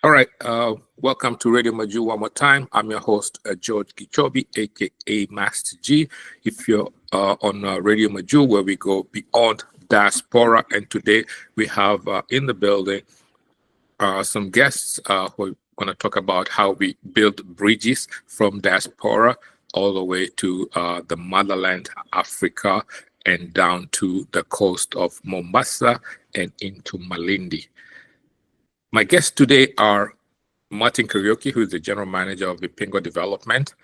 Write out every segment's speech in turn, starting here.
All right. Welcome to Radio Majuu one more time. I'm your host, George Gichobi, aka Master G. If you're on Radio Majuu, where we go beyond diaspora, and today we have in the building some guests who are going to talk about how we build bridges from diaspora all the way to the motherland, Africa, and down to the coast of Mombasa and into Malindi. My guests today are Martin Kariuki, who is the general manager of Vipingo Development,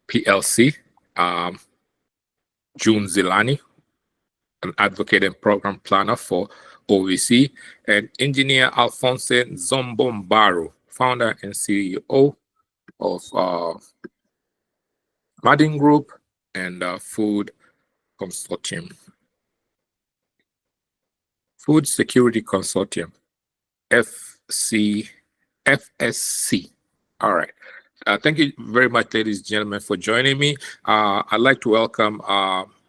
PLC, June Zilani, an advocate and program planner for OVC, and engineer Alphonse Zombombaru, founder and CEO of Madin Group and Food Consortium. Food Security Consortium, FSC. All right. Thank you very much, ladies and gentlemen, for joining me. I'd like to welcome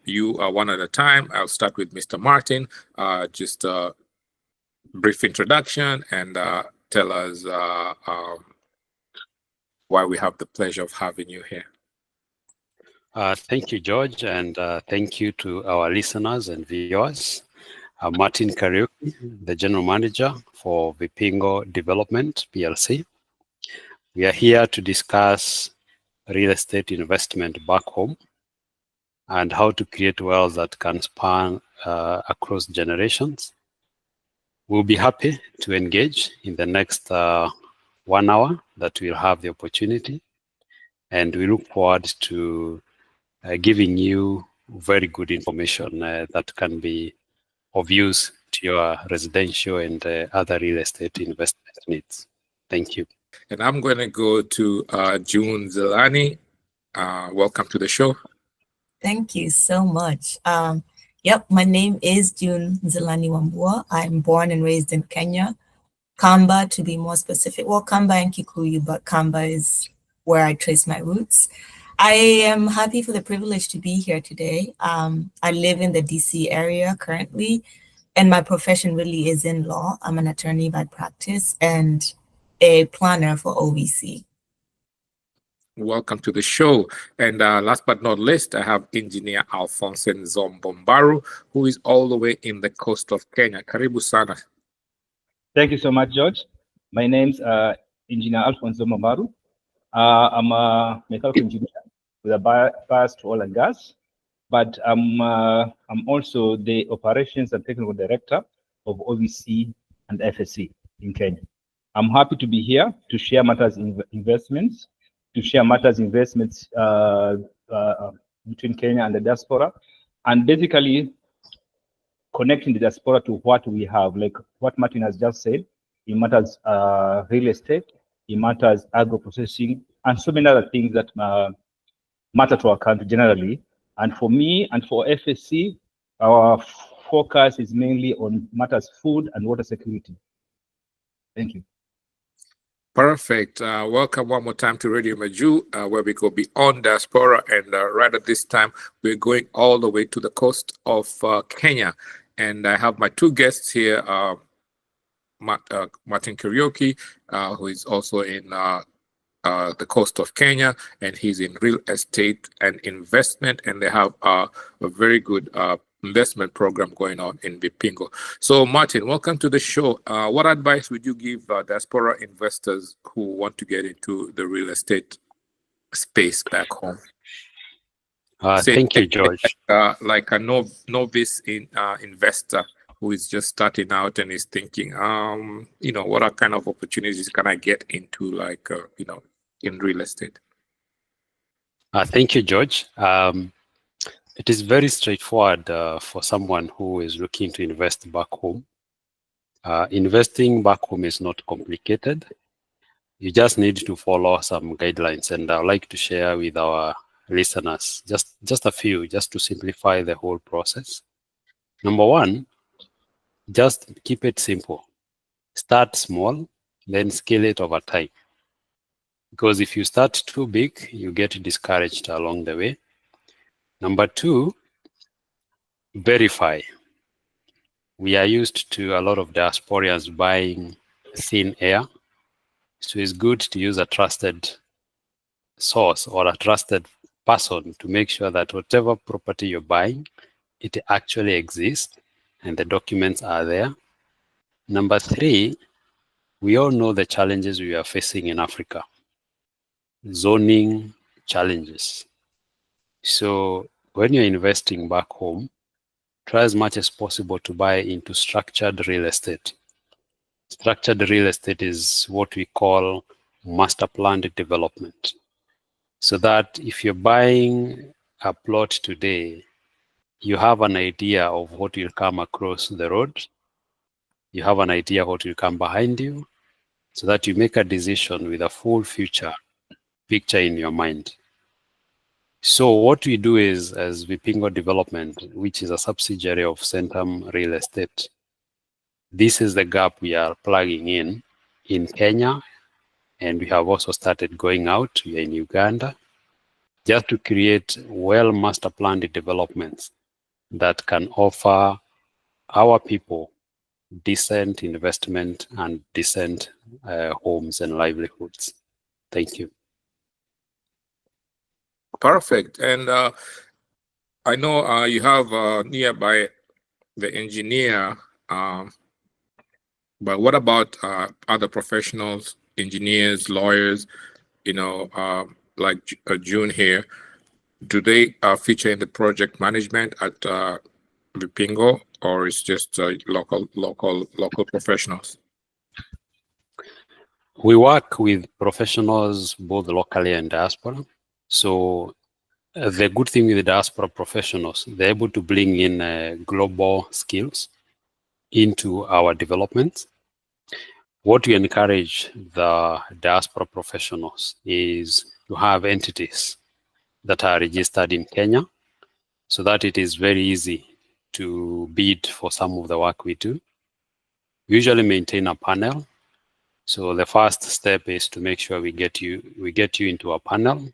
you one at a time. I'll start with Mr. Martin. Just a brief introduction and tell us why we have the pleasure of having you here. Thank you, George, and thank you to our listeners and viewers. I'm Martin Kariuki, the General Manager for Vipingo Development, PLC. We are here to discuss real estate investment back home and how to create wealth that can span across generations. We'll be happy to engage in the next 1 hour that we'll have the opportunity, and we look forward to giving you very good information that can be of use to your residential and other real estate investment needs. Thank you. And I'm going to go to June Zilani. Welcome to the show. Thank you so much. Yep, my name is June Zilani Wambua. I'm born and raised in Kenya, Kamba to be more specific. Well, Kamba and Kikuyu, but Kamba is where I trace my roots. I am happy for the privilege to be here today. I live in the DC area currently, and my profession really is in law. I'm an attorney by practice and a planner for OVC. Welcome to the show. And last but not least, I have engineer Alphonse Zombombaru, who is all the way in the coast of Kenya. Karibu sana. Thank you so much, George. My name's engineer Alphonse Zombombaru. I'm a mechanical engineer with a bias to oil and gas, but I'm also the operations and technical director of OVC and FSC in Kenya. I'm happy to be here to share matters investments, between Kenya and the diaspora, and basically connecting the diaspora to what we have, like what Martin has just said. It matters real estate, it matters agro-processing, and so many other things that matter to our country generally. And for me and for FSC, our focus is mainly on matters food and water security. Thank you. Perfect. Welcome one more time to Radio Majuu, where we go beyond diaspora. And right at this time, we're going all the way to the coast of Kenya. And I have my two guests here, Martin Kariuki, who is also in the coast of Kenya, and he's in real estate and investment, and they have a very good investment program going on in Vipingo. So Martin, welcome to the show. What advice would you give diaspora investors who want to get into the real estate space back home? Thank you, George. Like a novice investor who is just starting out and is thinking, what are kind of opportunities can I get into, like, in real estate? Thank you, George. It is very straightforward for someone who is looking to invest back home. Investing back home is not complicated. You just need to follow some guidelines, and I'd like to share with our listeners just a few, just to simplify the whole process. Number one, just keep it simple. Start small, then scale it over time. Because if you start too big, you get discouraged along the way. Number two, verify. We are used to a lot of diasporans buying thin air. So it's good to use a trusted source or a trusted person to make sure that whatever property you're buying, it actually exists and the documents are there. Number 3, we all know the challenges we are facing in Africa. Zoning challenges. So when you're investing back home, try as much as possible to buy into structured real estate. Structured real estate is what we call master planned development. So that if you're buying a plot today, you have an idea of what will come across the road. You have an idea what will come behind you, so that you make a decision with a full future picture in your mind. So what we do is, as Vipingo Development, which is a subsidiary of Centum Real Estate, this is the gap we are plugging in Kenya, and we have also started going out. We are in Uganda, just to create well master planned developments that can offer our people decent investment and decent homes and livelihoods. Thank you. Perfect. And I know you have nearby the engineer, but what about other professionals, engineers, lawyers, you know, like June here? Do they feature in the project management at Vipingo, or is just local professionals? We work with professionals both locally and diaspora. So the good thing with the diaspora professionals, they're able to bring in global skills into our development. What we encourage the diaspora professionals is to have entities that are registered in Kenya, so that it is very easy to bid for some of the work we do. We usually maintain a panel. So the first step is to make sure we get you into a panel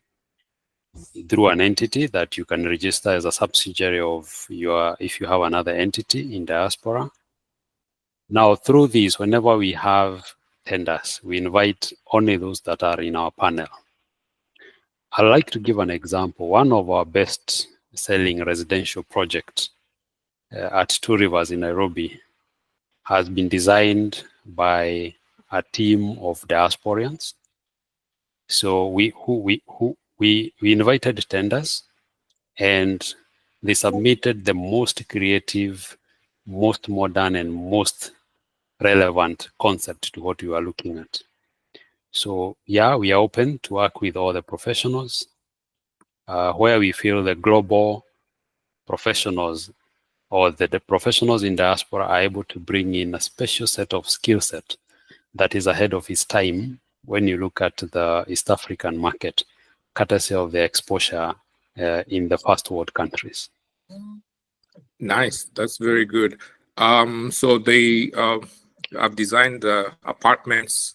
through an entity that you can register as a subsidiary of if you have another entity in diaspora. Now through these, whenever we have tenders, we invite only those that are in our panel. I'd like to give an example. One of our best selling residential projects at Two Rivers in Nairobi has been designed by a team of diasporians. So we invited tenders, and they submitted the most creative, most modern, and most relevant concept to what we are looking at. So yeah, we are open to work with all the professionals where we feel the global professionals or the professionals in diaspora are able to bring in a special set of skill set that is ahead of its time when you look at the East African market, courtesy of the exposure in the first world countries. Nice, that's very good. So they have designed the apartments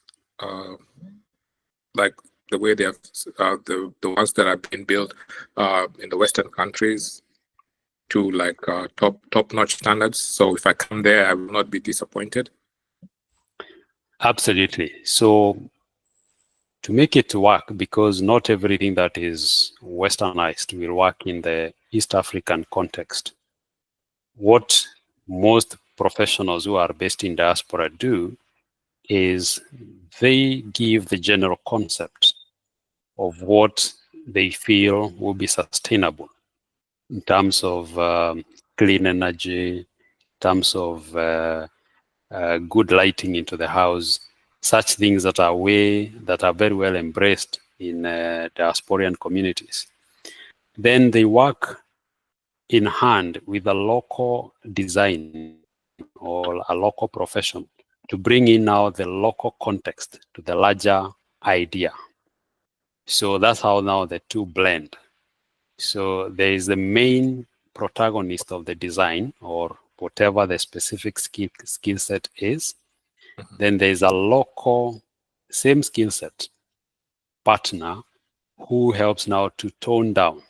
like the way they have the ones that have been built in the Western countries to like top-notch standards. So if I come there, I will not be disappointed. Absolutely. So to make it work, because not everything that is Westernized will work in the East African context, what most professionals who are based in diaspora do is they give the general concept of what they feel will be sustainable in terms of clean energy, in terms of good lighting into the house, such things that are very well embraced in diasporian communities. Then they work in hand with a local design or a local profession to bring in now the local context to the larger idea. So that's how now the two blend. So there is the main protagonist of the design or whatever the specific skill set is. Then there's a local same skill set partner who helps now to tone down,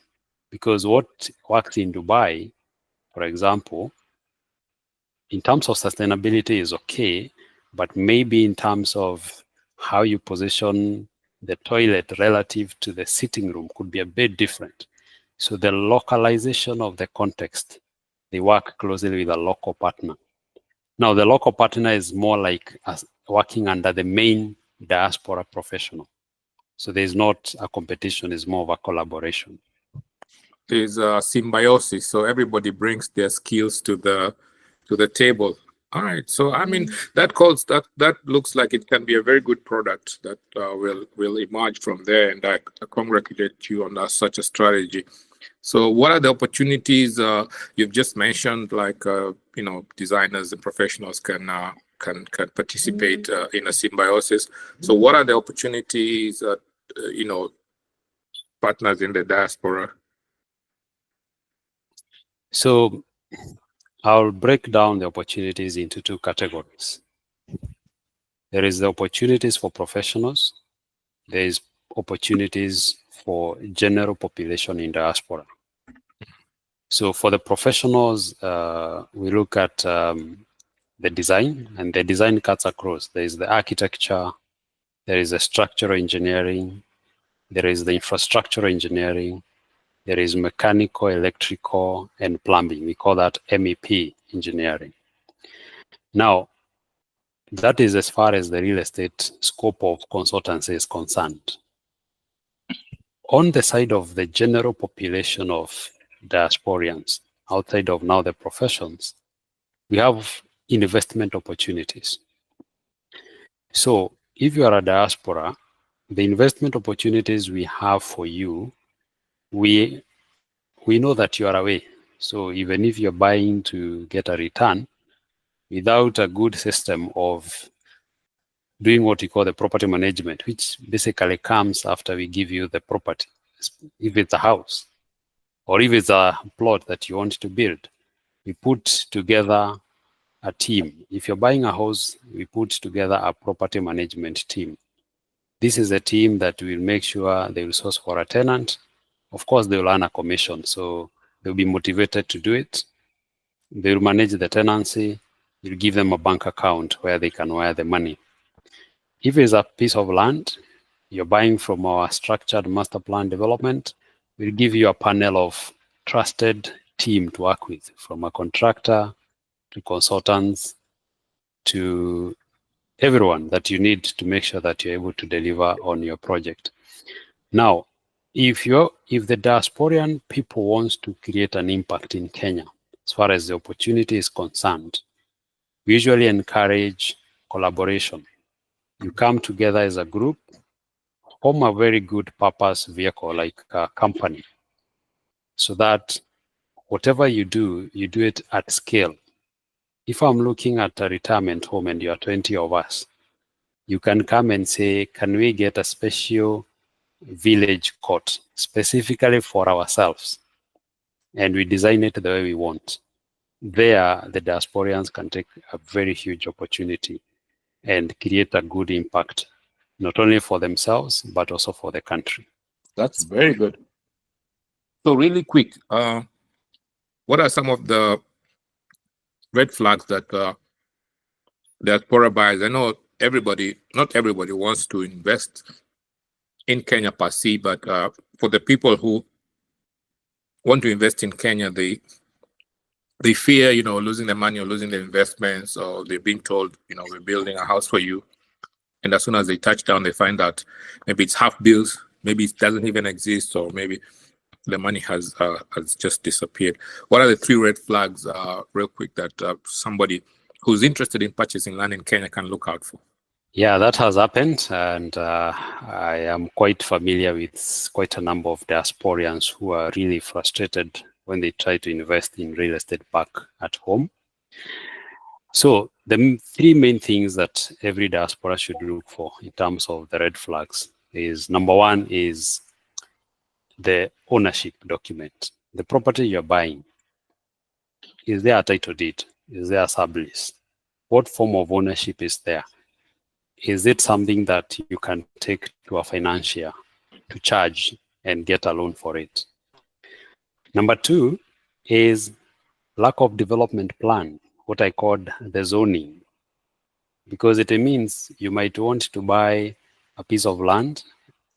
because what works in Dubai, for example, in terms of sustainability is okay, but maybe in terms of how you position the toilet relative to the sitting room could be a bit different. So the localization of the context, they work closely with a local partner. Now, the local partner is more like working under the main diaspora professional. So there's not a competition, it's more of a collaboration. There's a symbiosis, so everybody brings their skills to the table. All right, so I mean that looks like it can be a very good product that will emerge from there, and I congratulate you on such a strategy. So what are the opportunities you've just mentioned? Like designers and professionals can participate in a symbiosis. So what are the opportunities partners in the diaspora? So I'll break down the opportunities into two categories. There is the opportunities for professionals. There is opportunities for general population in diaspora. So for the professionals, we look at the design, and the design cuts across. There is the architecture, there is the structural engineering, there is the infrastructure engineering, there is mechanical, electrical, and plumbing. We call that MEP engineering. Now, that is as far as the real estate scope of consultancy is concerned. On the side of the general population of diasporians, outside of now the professions, we have investment opportunities. So if you are a diaspora, the investment opportunities we have for you, we know that you are away. So even if you're buying to get a return, without a good system of doing what we call the property management, which basically comes after we give you the property, if it's a house or if it's a plot that you want to build, we put together a team. If you're buying a house, we put together a property management team. This is a team that will make sure they will source for a tenant. Of course, they will earn a commission, so they'll be motivated to do it. They will manage the tenancy. You'll give them a bank account where they can wire the money. If it's a piece of land, you're buying from our structured master plan development, we'll give you a panel of trusted team to work with, from a contractor to consultants to everyone that you need to make sure that you're able to deliver on your project. Now, if the diasporian people wants to create an impact in Kenya, as far as the opportunity is concerned, we usually encourage collaboration. You come together as a group, form a very good purpose vehicle like a company, so that whatever you do it at scale. If I'm looking at a retirement home and you are 20 of us, you can come and say, can we get a special village court specifically for ourselves? And we design it the way we want. There, the diasporians can take a very huge opportunity and create a good impact, not only for themselves, but also for the country. That's very good. So really quick, what are some of the red flags that diaspora buyers? I know not everybody wants to invest in Kenya per se, but for the people who want to invest in Kenya, they fear, losing the money or losing the investments, or they're being told, we're building a house for you. And as soon as they touch down, they find out maybe it's half bills, maybe it doesn't even exist, or maybe the money has just disappeared. What are the 3 red flags, real quick, that somebody who's interested in purchasing land in Kenya can look out for? Yeah, that has happened, and I am quite familiar with quite a number of diasporians who are really frustrated when they try to invest in real estate back at home. So the 3 main things that every diaspora should look for in terms of the red flags is, number 1 is the ownership document. The property you're buying, is there a title deed? Is there a sublease? What form of ownership is there? Is it something that you can take to a financier to charge and get a loan for it? Number 2 is lack of development plan, what I called the zoning. because it means you might want to buy a piece of land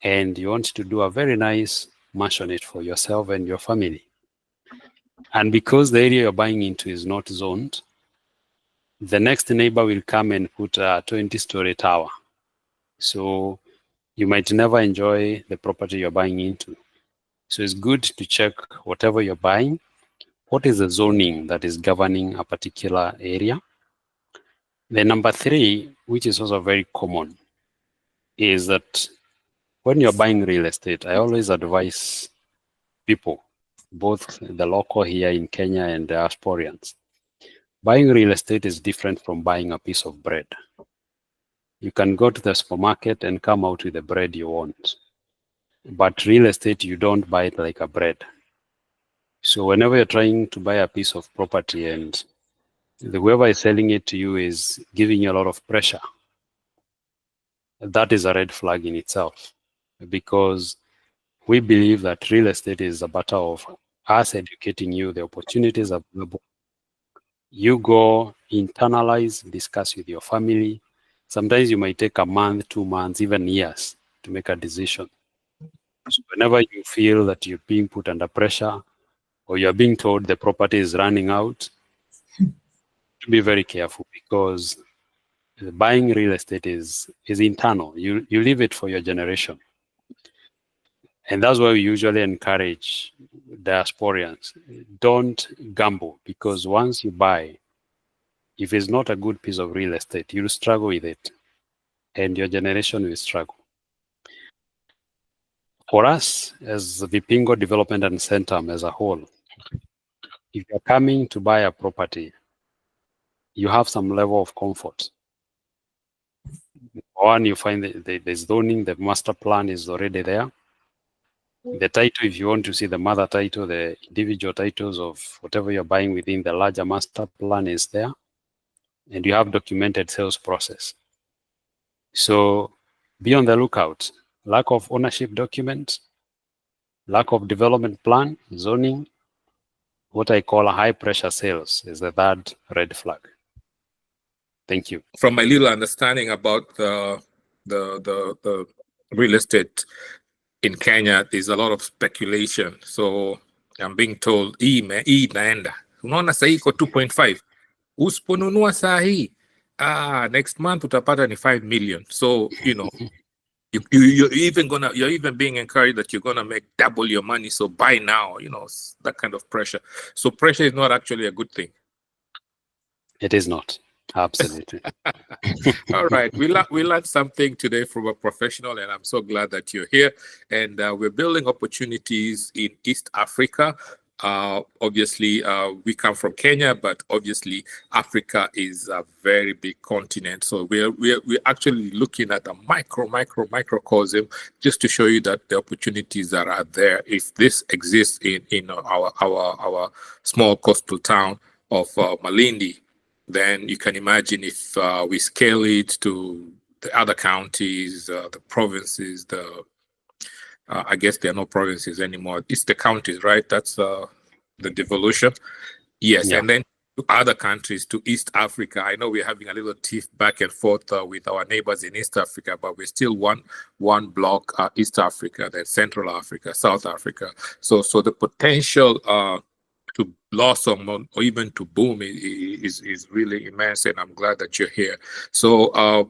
and you want to do a very nice mansionette for yourself and your family. And because the area you're buying into is not zoned, the next neighbor will come and put a 20-story tower. So you might never enjoy the property you're buying into. So it's good to check whatever you're buying, what is the zoning that is governing a particular area. The number 3, which is also very common, is that when you're buying real estate, I always advise people, both the local here in Kenya and the diasporians, buying real estate is different from buying a piece of bread. You can go to the supermarket and come out with the bread you want. But real estate, you don't buy it like a bread. So whenever you're trying to buy a piece of property and whoever is selling it to you is giving you a lot of pressure, that is a red flag in itself, because we believe that real estate is a matter of us educating you the opportunities available. You go, internalize, discuss with your family. Sometimes you might take a month, 2 months, even years to make a decision. So whenever you feel that you're being put under pressure or you're being told the property is running out, be very careful, because buying real estate is internal. You leave it for your generation. And that's why we usually encourage diasporians, don't gamble, because once you buy, if it's not a good piece of real estate, you'll struggle with it and your generation will struggle. For us, as Vipingo Development and Centum as a whole, if you're coming to buy a property, you have some level of comfort. One, you find the zoning, the master plan is already there. The title, if you want to see the mother title, the individual titles of whatever you're buying within the larger master plan is there. And you have documented sales process. So be on the lookout. Lack of ownership documents, lack of development plan, zoning, what I call a high pressure sales is the third red flag. Thank you. From my little understanding about the real estate in Kenya, there's a lot of speculation. So I'm being told, naenda. Unaona sahi iko 2.5. Usiponunua sahi, next month utapata ni 5 million. So, you know, you're even being encouraged that you're gonna make double your money. So buy now, you know, that kind of pressure. So pressure is not actually a good thing. It is not. Absolutely. All right. We learned something today from a professional, and I'm so glad that you're here. And we're building opportunities in East Africa. Obviously, we come from Kenya, but obviously Africa is a very big continent. So we're actually looking at a microcosm just to show you that the opportunities that are there, if this exists in our small coastal town of Malindi, then you can imagine if we scale it to the other counties, the provinces, I guess there are no provinces anymore. It's the counties, right? That's the devolution. Yes, yeah. And then to other countries, to East Africa. I know we're having a little tiff back and forth with our neighbors in East Africa, but we're still one block, East Africa, then Central Africa, South Africa. So the potential to blossom or even to boom is really immense, and I'm glad that you're here. So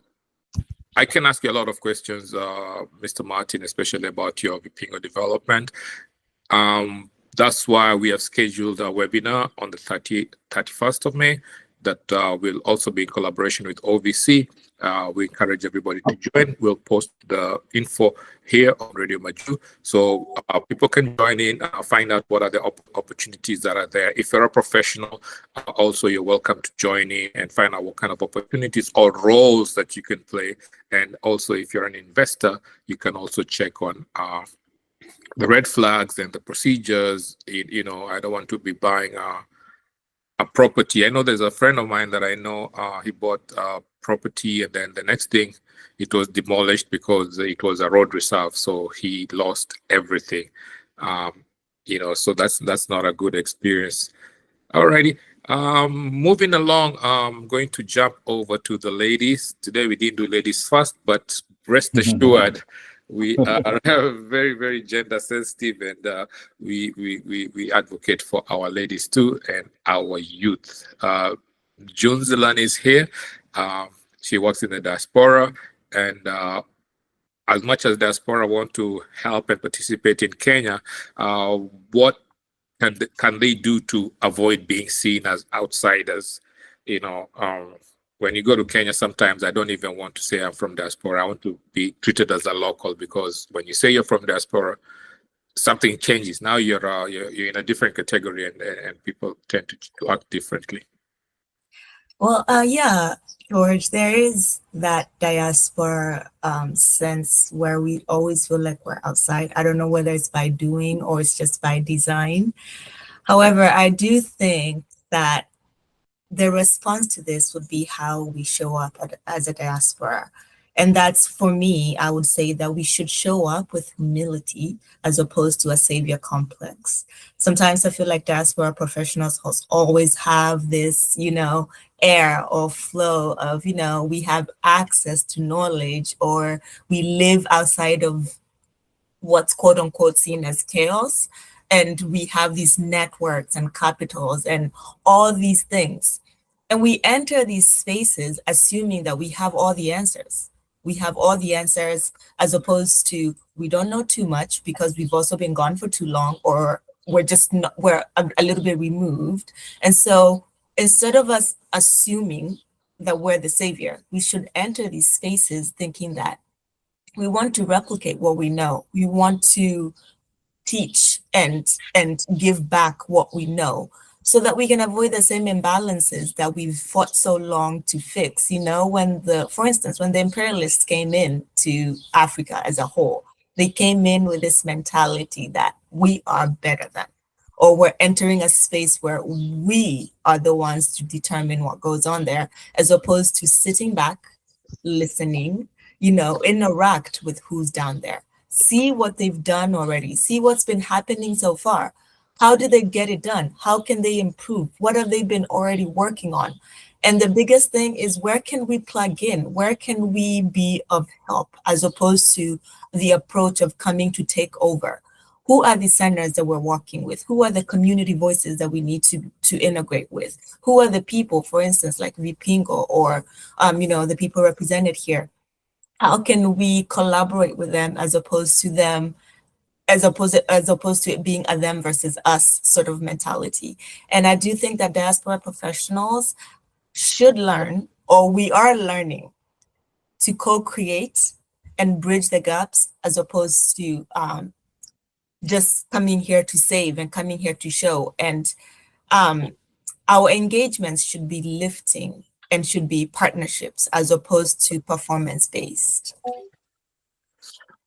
I can ask you a lot of questions, Mr. Martin, especially about your Vipingo development. That's why we have scheduled a webinar on the 31st of May that will also be in collaboration with OVC. We encourage everybody to join. We'll post the info here on Radio Majuu, so people can join in, find out what are the opportunities that are there. If you're a professional, also you're welcome to join in and find out what kind of opportunities or roles that you can play. And also, if you're an investor, you can also check on the red flags and the procedures. You know, I don't want to be buying a property. I know there's a friend of mine that I know, he bought property, and then the next thing it was demolished because it was a road reserve, so he lost everything. You know, so that's not a good experience. Alrighty, Moving along, I'm going to jump over to the ladies. Today we didn't do ladies first, but rest assured, we are very, very gender sensitive, and we advocate for our ladies too and our youth. June Zelan is here. She works in the diaspora, and as much as diaspora want to help and participate in Kenya, what can they do to avoid being seen as outsiders? You know, when you go to Kenya, sometimes I don't even want to say I'm from diaspora. I want to be treated as a local, because when you say you're from diaspora, something changes. Now you're in a different category, and people tend to act differently. Well, yeah, George, there is that diaspora sense where we always feel like we're outside. I don't know whether it's by doing or it's just by design. However, I do think that the response to this would be how we show up as a diaspora. And that's, for me, I would say that we should show up with humility as opposed to a savior complex. Sometimes I feel like diaspora professionals always have this, air or flow of, we have access to knowledge, or we live outside of what's quote unquote seen as chaos. And we have these networks and capitals and all these things. And we enter these spaces assuming that we have all the answers. We have all the answers, as opposed to we don't know too much because we've also been gone for too long, or we're just not, we're a little bit removed. And so instead of us assuming that we're the savior, we should enter these spaces thinking that we want to replicate what we know. We want to teach and give back what we know, so that we can avoid the same imbalances that we've fought so long to fix. For instance, when the imperialists came in to Africa as a whole, they came in with this mentality that we are better than, or we're entering a space where we are the ones to determine what goes on there, as opposed to sitting back, listening, interact with who's down there. See what they've done already. See what's been happening so far. How did they get it done? How can they improve? What have they been already working on? And the biggest thing is, where can we plug in? Where can we be of help, as opposed to the approach of coming to take over? Who are the centers that we're working with? Who are the community voices that we need to integrate with? Who are the people, for instance, like Vipingo, or the people represented here? How can we collaborate with them as opposed to it being a them versus us sort of mentality? And I do think that diaspora professionals should learn, or we are learning, to co-create and bridge the gaps, as opposed to just coming here to save and coming here to show. And our engagements should be lifting and should be partnerships, as opposed to performance-based.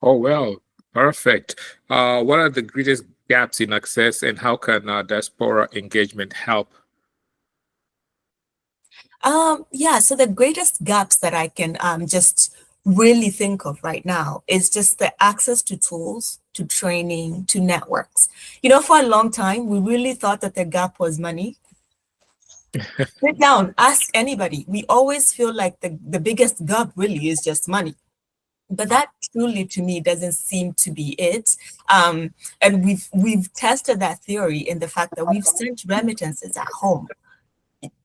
Oh, well, perfect. What are the greatest gaps in access, and how can diaspora engagement help? So the greatest gaps that I can just really think of right now is just the access to tools, to training, to networks. For a long time, we really thought that the gap was money. Sit down, ask anybody. We always feel like the biggest gap really is just money. But that truly, to me, doesn't seem to be it. And we've tested that theory in the fact that we've sent remittances at home.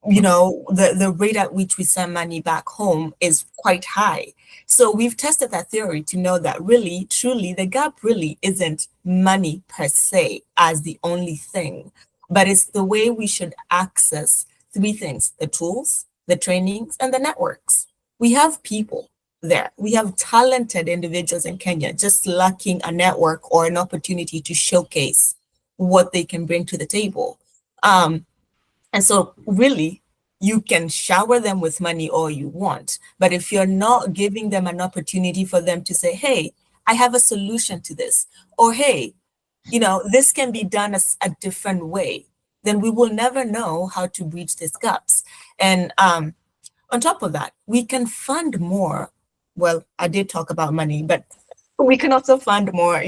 The rate at which we send money back home is quite high. So we've tested that theory to know that really, truly, the gap really isn't money per se as the only thing, but it's the way we should access three things: the tools, the trainings, and the networks. We have people there. We have talented individuals in Kenya just lacking a network or an opportunity to showcase what they can bring to the table. And so really, you can shower them with money all you want, but if you're not giving them an opportunity for them to say, hey, I have a solution to this, or hey, this can be done as a different way, then we will never know how to bridge these gaps. And on top of that, we can fund more. Well, I did talk about money, but we can also fund more,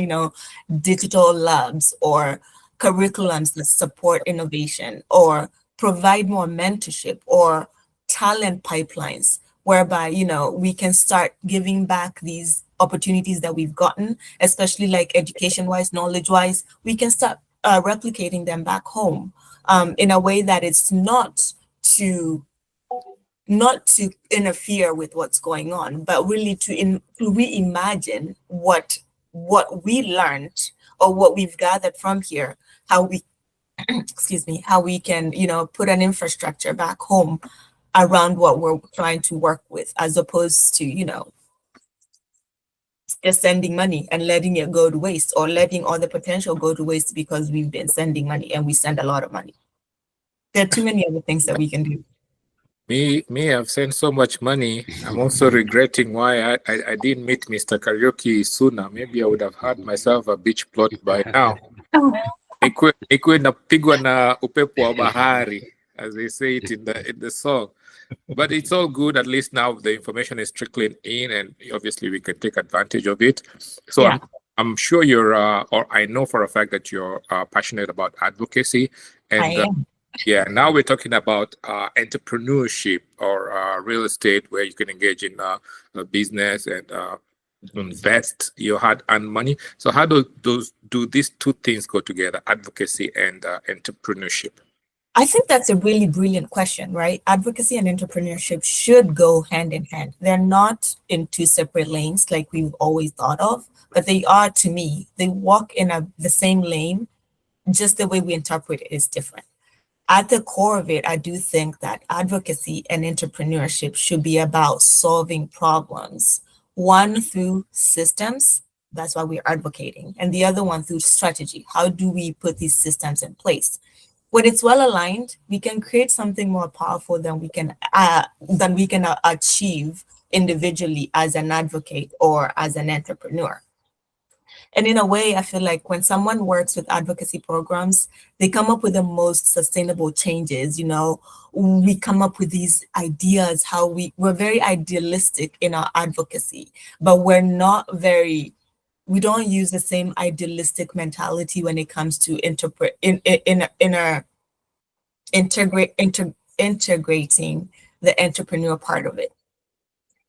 digital labs or curriculums that support innovation, or provide more mentorship or talent pipelines, whereby, you know, we can start giving back these opportunities that we've gotten, especially like education-wise, knowledge-wise. We can start replicating them back home in a way that it's not to interfere with what's going on, but really to reimagine what we learned or what we've gathered from here, how we excuse me, how we can, you know, put an infrastructure back home around what we're trying to work with, as opposed to, you know, just sending money and letting it go to waste, or letting all the potential go to waste because we've been sending money, and we send a lot of money. There are too many other things that we can do. Me, I've sent so much money. I'm also regretting why I didn't meet Mr. Karaoke sooner. Maybe I would have had myself a beach plot by now. Ikuwe napigwa na upepo wa bahari, as they say it in the song. But it's all good. At least now the information is trickling in, and obviously we can take advantage of it. So yeah. I'm sure you're, or I know for a fact that you're passionate about advocacy. And I am. Yeah, now we're talking about entrepreneurship or real estate, where you can engage in a business and invest your hard-earned money. So how do these two things go together, advocacy and entrepreneurship? I think that's a really brilliant question, right? Advocacy and entrepreneurship should go hand in hand. They're not in two separate lanes like we've always thought of, but they are, to me. They walk in the same lane, just the way we interpret it is different. At the core of it, I do think that advocacy and entrepreneurship should be about solving problems. One through systems, that's why we're advocating, and the other one through strategy. How do we put these systems in place? When it's well aligned, we can create something more powerful than we can achieve individually as an advocate or as an entrepreneur. And in a way, I feel like when someone works with advocacy programs, they come up with the most sustainable changes. You know, we come up with these ideas, how we're very idealistic in our advocacy, but we don't use the same idealistic mentality when it comes to integrating the entrepreneur part of it.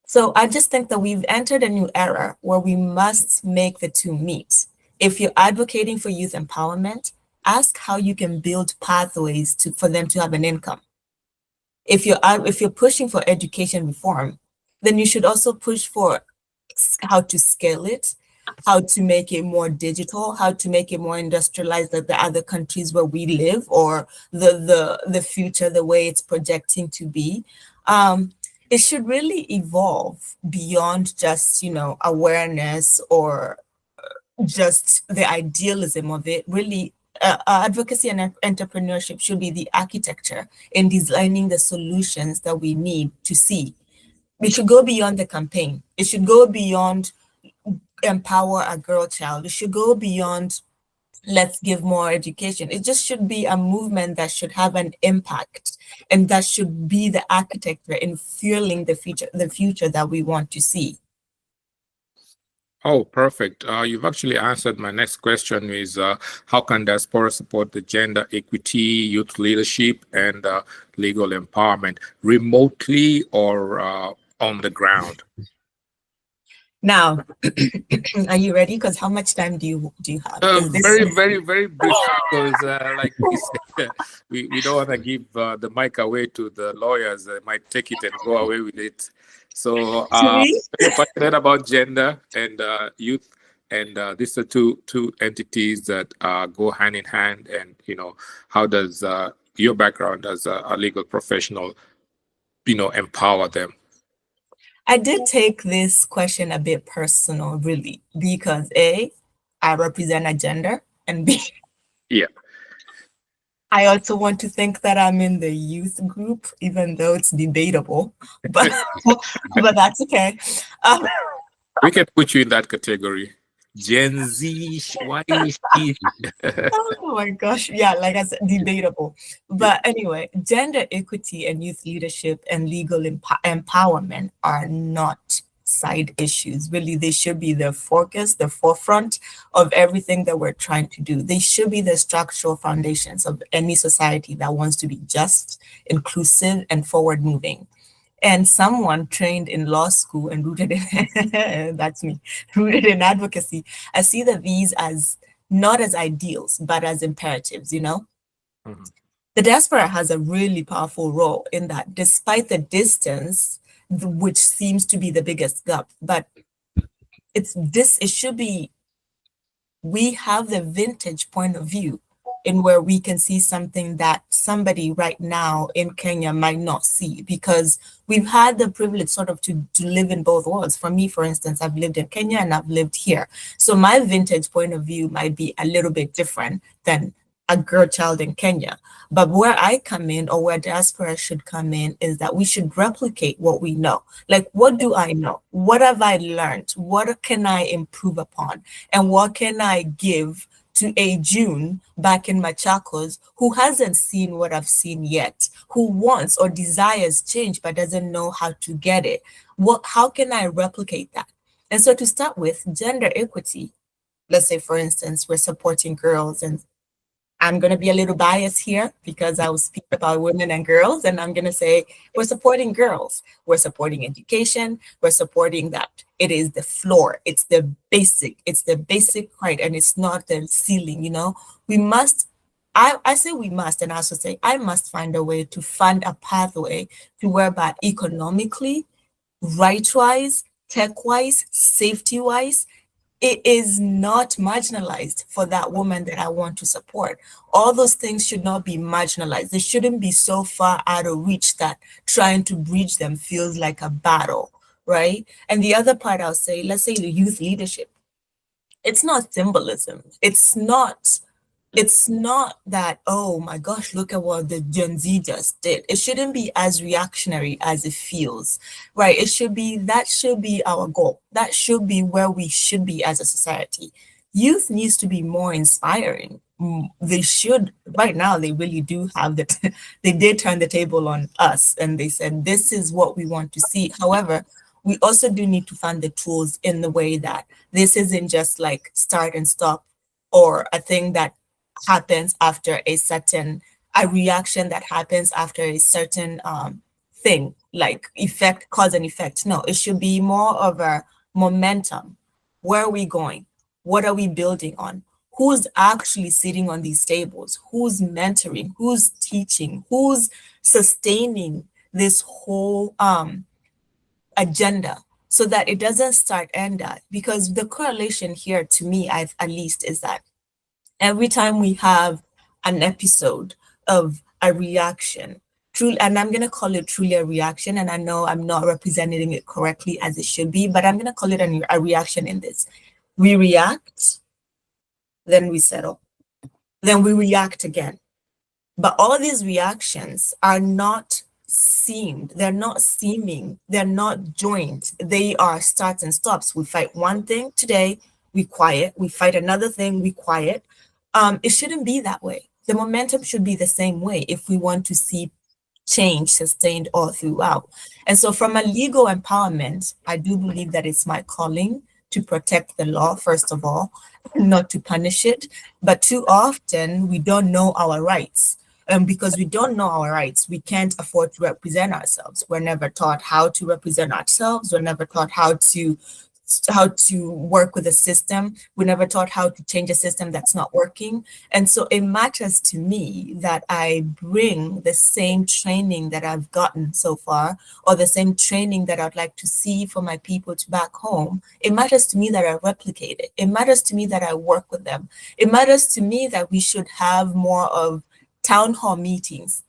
So I just think that we've entered a new era where we must make the two meet. If you're advocating for youth empowerment, ask how you can build pathways for them to have an income. If you're pushing for education reform, then you should also push for how to scale it, how to make it more digital, how to make it more industrialized like the other countries where we live, or the future, the way it's projecting to be. It should really evolve beyond just, you know, awareness or just the idealism of it. Really, advocacy and entrepreneurship should be the architecture in designing the solutions that we need to see. It should go beyond the campaign. It should go beyond empower a girl child. It should go beyond let's give more education. It just should be a movement that should have an impact, and that should be the architecture in fueling the future that we want to see. Oh, perfect. You've actually answered my next question, is how can Diaspora support the gender equity, youth leadership, and legal empowerment remotely or on the ground? Now, are you ready? Because how much time do you have? Very brief, because like we said, we don't want to give the mic away to the lawyers. They might take it and go away with it. So very passionate about gender and youth, and these are two entities that go hand in hand. And you know, how does your background as a legal professional, you know, empower them? I did take this question a bit personal, really, because A, I represent a gender, and B, yeah, I also want to think that I'm in the youth group, even though it's debatable, but but that's okay. We can put you in that category. Gen Z, why is she? Oh my gosh, yeah, like I said, debatable. But anyway, gender equity and youth leadership and legal empowerment are not side issues. Really, they should be the focus, the forefront of everything that we're trying to do. They should be the structural foundations of any society that wants to be just, inclusive, and forward moving. And someone trained in law school and rooted in, that's me, rooted in advocacy, I see that these as not as ideals, but as imperatives, you know? Mm-hmm. The diaspora has a really powerful role in that, despite the distance, which seems to be the biggest gap, but it should be, we have the vintage point of view in where we can see something that somebody right now in Kenya might not see, because we've had the privilege sort of to live in both worlds. For me, for instance, I've lived in Kenya and I've lived here. So my vintage point of view might be a little bit different than a girl child in Kenya. But where I come in, or where diaspora should come in, is that we should replicate what we know. Like, what do I know? What have I learned? What can I improve upon? And what can I give to a June back in Machakos who hasn't seen what I've seen yet, who wants or desires change but doesn't know how to get it? How can I replicate that? And so to start with, gender equity, let's say, for instance, we're supporting girls, and I'm going to be a little biased here because I will speak about women and girls, and I'm going to say we're supporting girls. We're supporting education. We're supporting that. It is the floor. It's the basic. It's the basic right, and it's not the ceiling, you know. We must, I say we must, and I also say I must find a way to fund a pathway to whereby economically, right-wise, tech-wise, safety-wise, it is not marginalized for that woman that I want to support. All those things should not be marginalized. They shouldn't be so far out of reach that trying to bridge them feels like a battle, right? And the other part I'll say, let's say the youth leadership. It's not symbolism. It's not that, oh my gosh, look at what the Gen Z just did. It shouldn't be as reactionary as it feels, right? That should be our goal. That should be where we should be as a society. Youth needs to be more inspiring. They should, right now, they really do have they did turn the table on us, and they said, this is what we want to see. However, we also do need to find the tools in the way that this isn't just like start and stop, or a thing that happens after a reaction that happens after a certain thing, like cause and effect. No, it should be more of a momentum. Where are we going? What are we building on? Who's actually sitting on these tables? Who's mentoring? Who's teaching? Who's sustaining this whole agenda, so that it doesn't start and die? Because the correlation here, to me, at least, is that every time we have an episode of a reaction, and I'm going to call it truly a reaction, and I know I'm not representing it correctly as it should be, but I'm going to call it a reaction in this. We react, then we settle, then we react again. But all these reactions are not seamed, they're not seeming, they're not joined. They are starts and stops. We fight one thing today, we quiet. We fight another thing, we quiet. It shouldn't be that way. The momentum should be the same way if we want to see change sustained all throughout. And so from a legal empowerment, I do believe that it's my calling to protect the law, first of all, not to punish it. But too often we don't know our rights. And because we don't know our rights, we can't afford to represent ourselves. We're never taught how to represent ourselves. We're never taught how to work with a system. We're never taught how to change a system that's not working. And so it matters to me that I bring the same training that I've gotten so far, or the same training that I'd like to see for my people to back home. It matters to me that I replicate it. It matters to me that I work with them. It matters to me that we should have more of town hall meetings.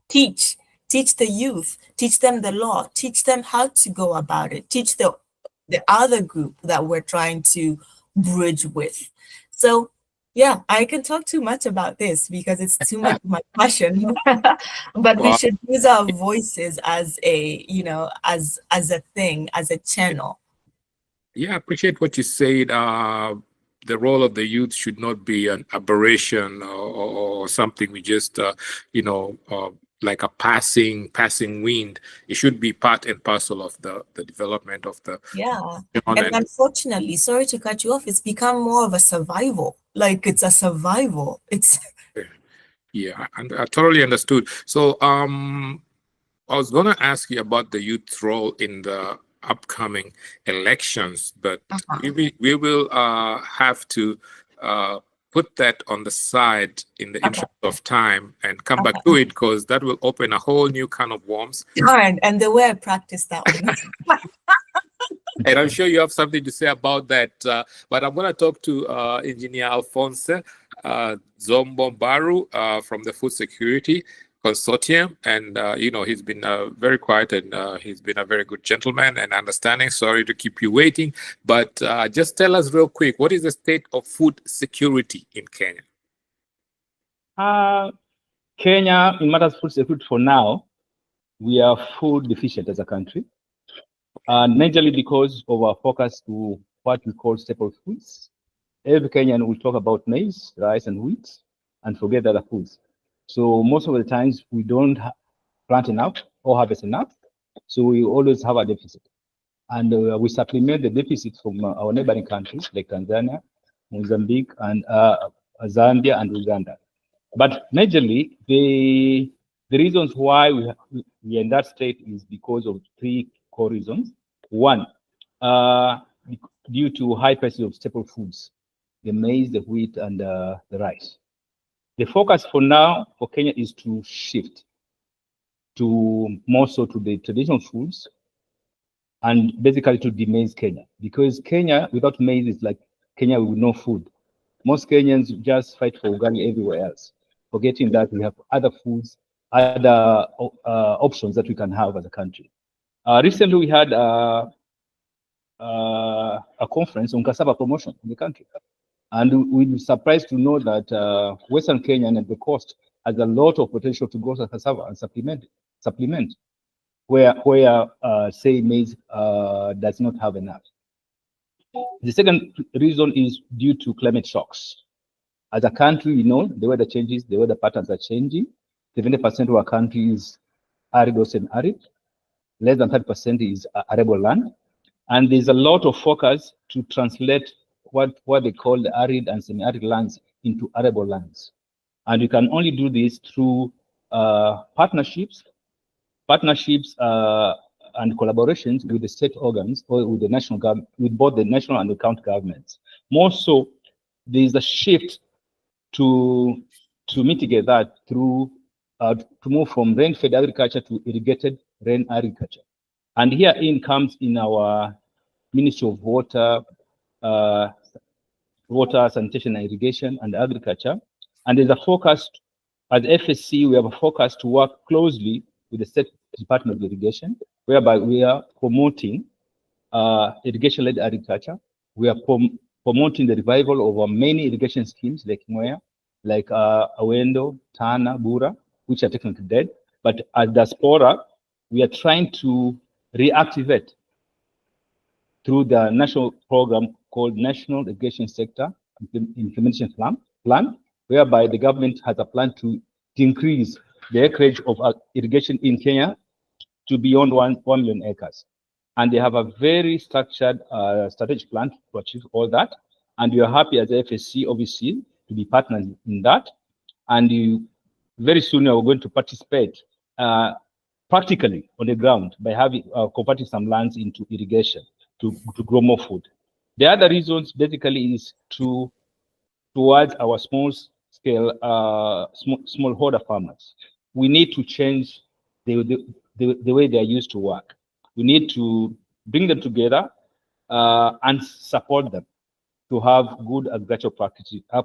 Teach the youth, teach them the law, teach them how to go about it, teach the other group that we're trying to bridge with. So yeah, I can talk too much about this because it's too much of my passion, but we should use our voices as a, as a thing, as a channel. Yeah, I appreciate what you said. The role of the youth should not be an aberration or something we just, like a passing wind. It should be part and parcel of the development of the And unfortunately, sorry to cut you off, it's become more of a survival. Like it's a survival. It's yeah, and I totally understood. So I was gonna ask you about the youth role in the upcoming elections, but we will have to put that on the side in the interest of time and come back to it, because that will open a whole new can of worms. And the way I practice that one. And I'm sure you have something to say about that. But I'm going to talk to Engineer Alphonse Zombo-Baru from the Food Security Consortium. And, you know, he's been very quiet, and he's been a very good gentleman and understanding. Sorry to keep you waiting. But just tell us real quick, what is the state of food security in Kenya? Kenya, in matters of food security for now, we are food deficient as a country. Majorly because of our focus to what we call staple foods. Every Kenyan will talk about maize, rice, and wheat, and forget the other foods. So most of the times we don't plant enough or harvest enough, so we always have a deficit. And we supplement the deficit from our neighboring countries like Tanzania, Mozambique, and Zambia, and Uganda. But majorly, the reasons why we are in that state is because of three core reasons. One, due to high prices of staple foods, the maize, the wheat, and the rice. The focus for now for Kenya is to shift to more so to the traditional foods, and basically to de-maize Kenya, because Kenya without maize is like Kenya with no food. Most Kenyans just fight for ugali everywhere else, forgetting that we have other foods, other options that we can have as a country. Recently, we had a conference on cassava promotion in the country. And we were surprised to know that Western Kenya and the coast has a lot of potential to grow cassava and supplement where say maize does not have enough. The second reason is due to climate shocks. As a country, you know, the weather changes, the weather patterns are changing. 70% of our country is arid or semi-arid. Less than 30% is arable land. And there's a lot of focus to translate what they call the arid and semi-arid lands into arable lands. And you can only do this through partnerships and collaborations with the state organs or with the national government, with both the national and the county governments. More so, there's a shift to mitigate that through to move from rain-fed agriculture to irrigated rain agriculture. And herein comes in our Ministry of Water, Sanitation and Irrigation and Agriculture. And there's a focus, at FSC, we have a focus to work closely with the State Department of Irrigation, whereby we are promoting irrigation-led agriculture. We are promoting the revival of our many irrigation schemes like Mwea, like Awendo, Tana, Bura, which are technically dead. But at Diaspora, we are trying to reactivate through the national program called National Irrigation Sector Implementation Plan, whereby the government has a plan to increase the acreage of irrigation in Kenya to beyond 1 million acres. And they have a very structured strategic plan to achieve all that. And we are happy as FSC, OVC, to be partners in that. And very soon we are going to participate practically on the ground by having converting some lands into irrigation to grow more food. The other reasons basically is towards our small scale smallholder farmers. We need to change the way they are used to work. We need to bring them together and support them to have good agricultural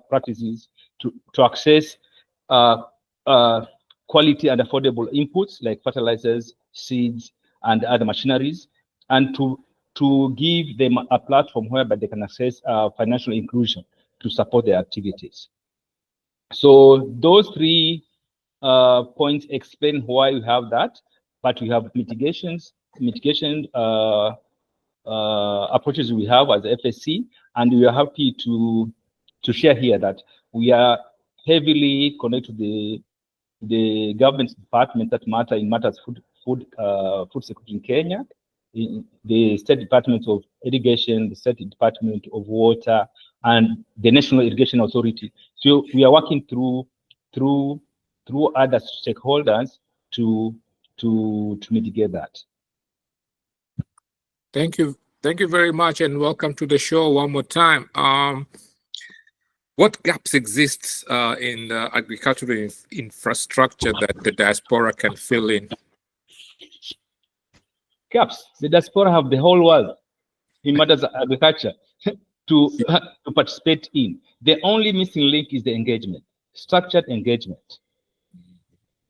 practices to access quality and affordable inputs like fertilizers, seeds, and other machineries, and to give them a platform whereby they can access financial inclusion to support their activities. So those three points explain why we have that, but we have mitigation approaches we have as FSC, and we are happy to share here that we are heavily connected to the the government departments that matter in matters food security in Kenya, the State Department of Irrigation, the State Department of Water, and the National Irrigation Authority. So we are working through other stakeholders to mitigate that. Thank you very much, and welcome to the show one more time. What gaps exist in the agricultural infrastructure that the diaspora can fill in? Gaps. The diaspora have the whole world in matters of agriculture to participate in. The only missing link is the engagement, structured engagement.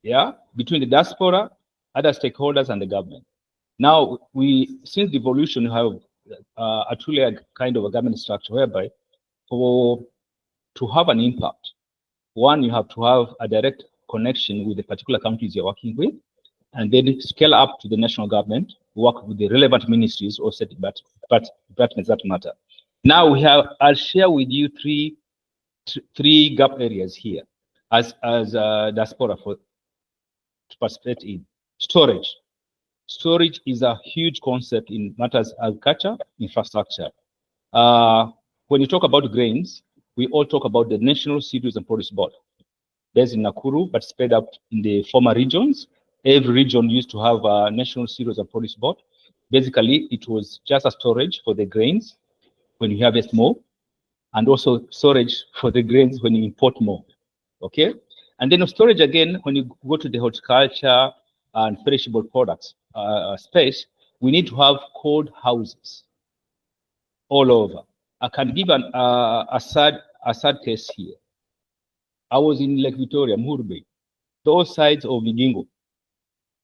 Yeah, between the diaspora, other stakeholders, and the government. Now, since devolution, have truly a kind of a government structure whereby to have an impact, one, you have to have a direct connection with the particular countries you're working with, and then scale up to the national government, work with the relevant ministries or state departments that matter. Now I'll share with you three gap areas here as diaspora to participate in. Storage. Storage is a huge concept in matters agriculture, infrastructure. When you talk about grains, we all talk about the National Cereals and Produce Board, based in Nakuru, but spread out in the former regions. Every region used to have a National Cereals and Produce Board. Basically, it was just a storage for the grains when you harvest more, and also storage for the grains when you import more. Okay? And then storage again, when you go to the horticulture and perishable products space, we need to have cold houses all over. I can give a sad case here. I was in Lake Victoria, Murbe, those sides of Migingo,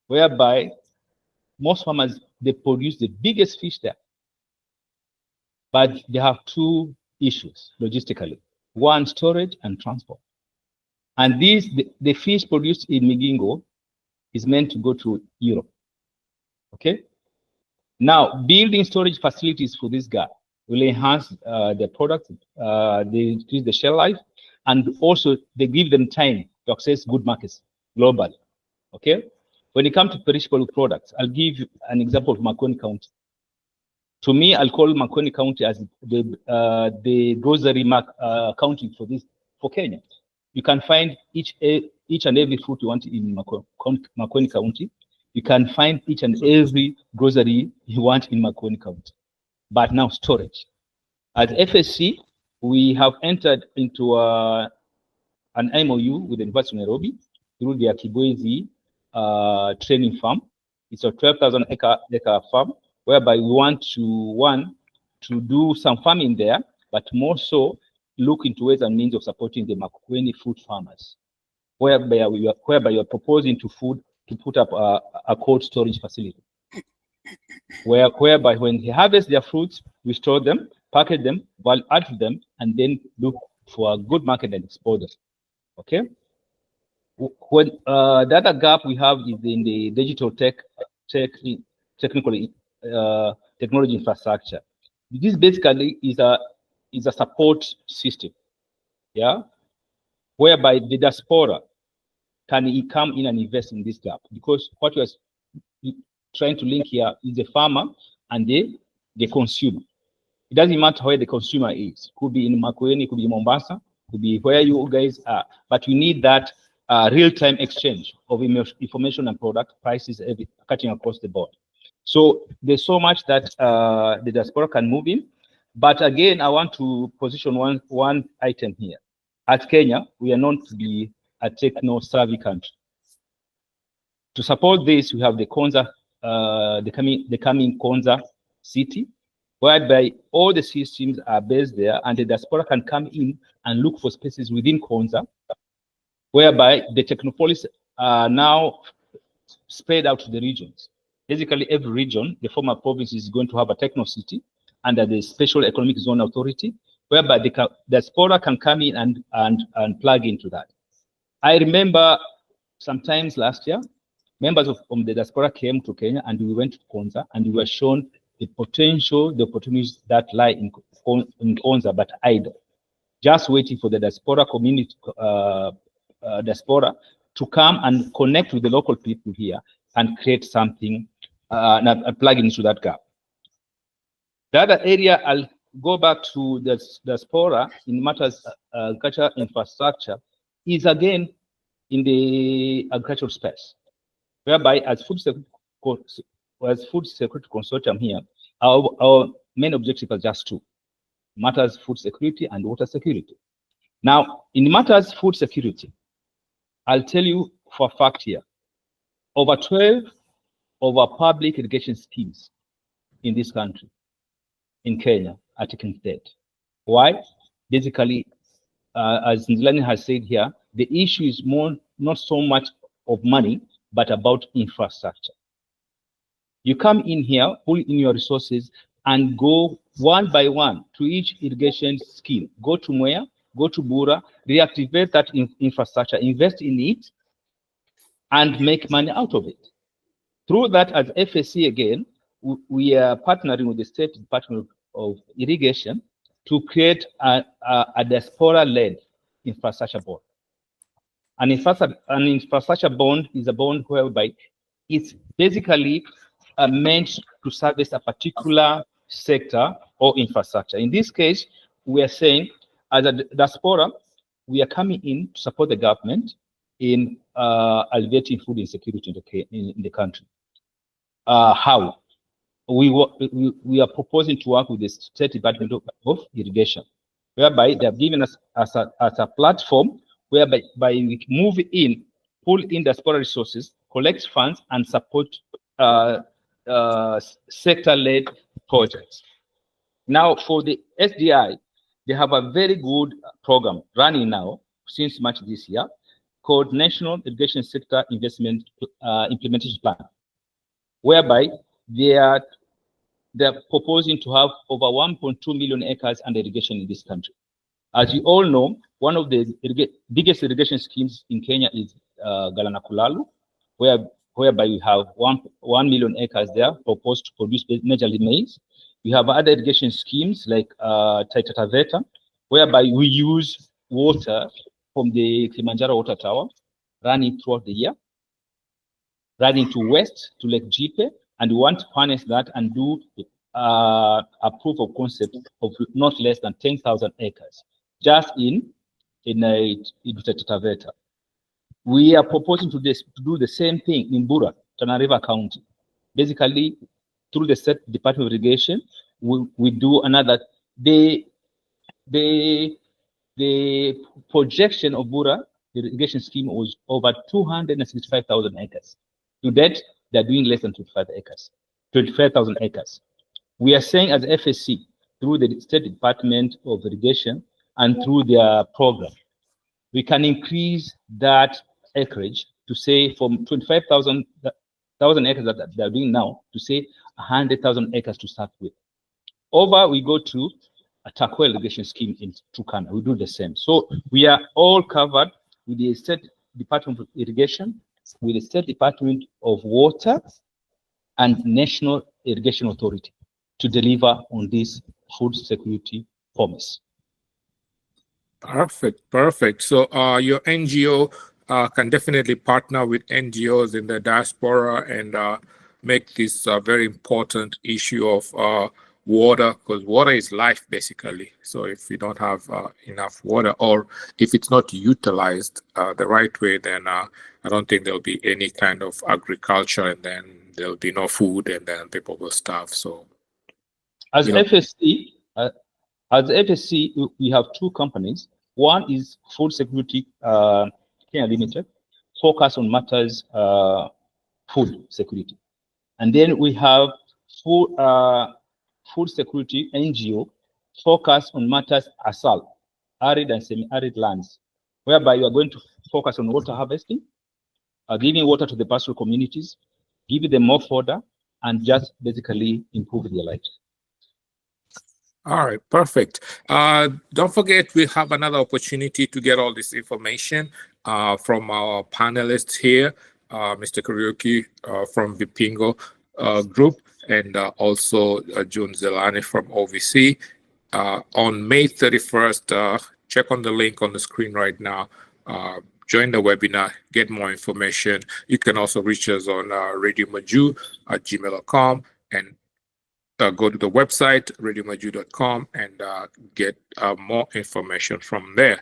whereby most farmers, they produce the biggest fish there. But they have two issues logistically. One, storage and transport. And the fish produced in Migingo is meant to go to Europe. Okay? Now, building storage facilities for this guy will enhance their products, they increase the shelf life, and also they give them time to access good markets globally. Okay? When it comes to perishable products, I'll give you an example of Makueni County. To me, I'll call Makueni County as the grocery county for Kenya. You can find each and every fruit you want in Makueni County. You can find each and every grocery you want in Makueni County. But now storage. At FSC, we have entered into an MOU with the University of Nairobi through the Kibwezi training farm. It's a 12,000 acre farm, whereby we want to do some farming there, but more so look into ways and means of supporting the Makueni food farmers, whereby you're proposing to put up a cold storage facility. Whereby when they harvest their fruits, we store them, package them, add to them, and then look for a good market and export them. Okay? When the other gap we have is in the digital technology infrastructure. This basically is a support system, yeah, whereby the diaspora can come in and invest in this gap, because what we are trying to link here is the farmer and the consumer. It doesn't matter where the consumer is. Could be in Makueni, could be in Mombasa, could be where you guys are. But you need that real-time exchange of information and product prices cutting across the board. So there's so much that the diaspora can move in. But again, I want to position one item here. At Kenya, we are known to be a techno-savvy country. To support this, we have the Konza, the coming Konza city, whereby all the systems are based there, and the diaspora can come in and look for spaces within Konza, whereby the technopolis are now spread out to the regions. Basically, every region, the former province is going to have a techno city under the Special Economic Zone Authority, whereby the diaspora can come in and plug into that. I remember sometimes last year, members of the diaspora came to Kenya and we went to Konza and we were shown the opportunities that lie in Konza, but idle, just waiting for the diaspora community, diaspora to come and connect with the local people here and create something, plug into that gap. The other area, I'll go back to the Diaspora in matters agricultural infrastructure, is again in the agricultural space, whereby as food security consortium here, our main objective are just two: matters food security and water security. Now, in matters food security, I'll tell you for a fact here, over 12 of our public irrigation schemes in this country, in Kenya, are taken state. Why? Basically, as Nzilani has said here, the issue is not so much of money, but about infrastructure. You come in here, pull in your resources, and go one by one to each irrigation scheme. Go to Mwea, go to Bura, reactivate that infrastructure, invest in it, and make money out of it. Through that, as FSC again, we are partnering with the State Department of Irrigation to create a diaspora-led infrastructure bond. An infrastructure bond is a bond whereby it's basically meant to service a particular sector or infrastructure. In this case, we are saying, as a diaspora, we are coming in to support the government in alleviating food insecurity in the country. How? We are proposing to work with the State Department of Irrigation, whereby they have given us as a platform whereby we move in, pull in diaspora resources, collect funds, and support sector-led projects. Now, for the SDI, they have a very good program running now since March this year called National Irrigation Sector Investment Implementation Plan, whereby they're proposing to have over 1.2 million acres under irrigation in this country. As you all know, one of the biggest irrigation schemes in Kenya is Galana Kulalu, whereby we have 1 million acres there proposed to produce majorly maize. We have other irrigation schemes like Taita Taveta, whereby we use water from the Kilimanjaro water tower running throughout the year, running to west to Lake Jipe, and we want to harness that and do a proof of concept of not less than 10,000 acres just in Taita Taveta. We are proposing to do the same thing in Bura, Tana River County. Basically, through the State Department of Irrigation, we do another. The projection of Bura, the irrigation scheme, was over 265,000 acres. To date, they're doing less than 25,000 acres. We are saying as FSC, through the State Department of Irrigation and through their program, we can increase that acreage to say from 25,000 acres that they're doing now to say 100,000 acres to start with. Over, we go to a Takwa irrigation scheme in Turkana. We do the same. So we are all covered with the State Department of Irrigation, with the State Department of Water, and National Irrigation Authority to deliver on this food security promise. Perfect. So your NGO can definitely partner with NGOs in the diaspora and make this very important issue of water, because water is life, basically. So if you don't have enough water, or if it's not utilized the right way, then I don't think there'll be any kind of agriculture, and then there'll be no food, and then people will starve. So, as FSC, we have two companies. One is Food Security Kenya Limited, focus on matters food security, and then we have Food Security NGO, focus on matters ASAL, arid and semi-arid lands, whereby you are going to focus on water harvesting, giving water to the pastoral communities, giving them more fodder, and just basically improve their lives. All right, perfect. Don't forget, we have another opportunity to get all this information from our panelists here, Mr. Kariuki from Vipingo Group, and also June Zelani from OVC. On May 31st, check on the link on the screen right now. join the webinar, get more information. You can also reach us on radiomajuu@gmail.com and go to the website radiomajuu.com and get more information from there.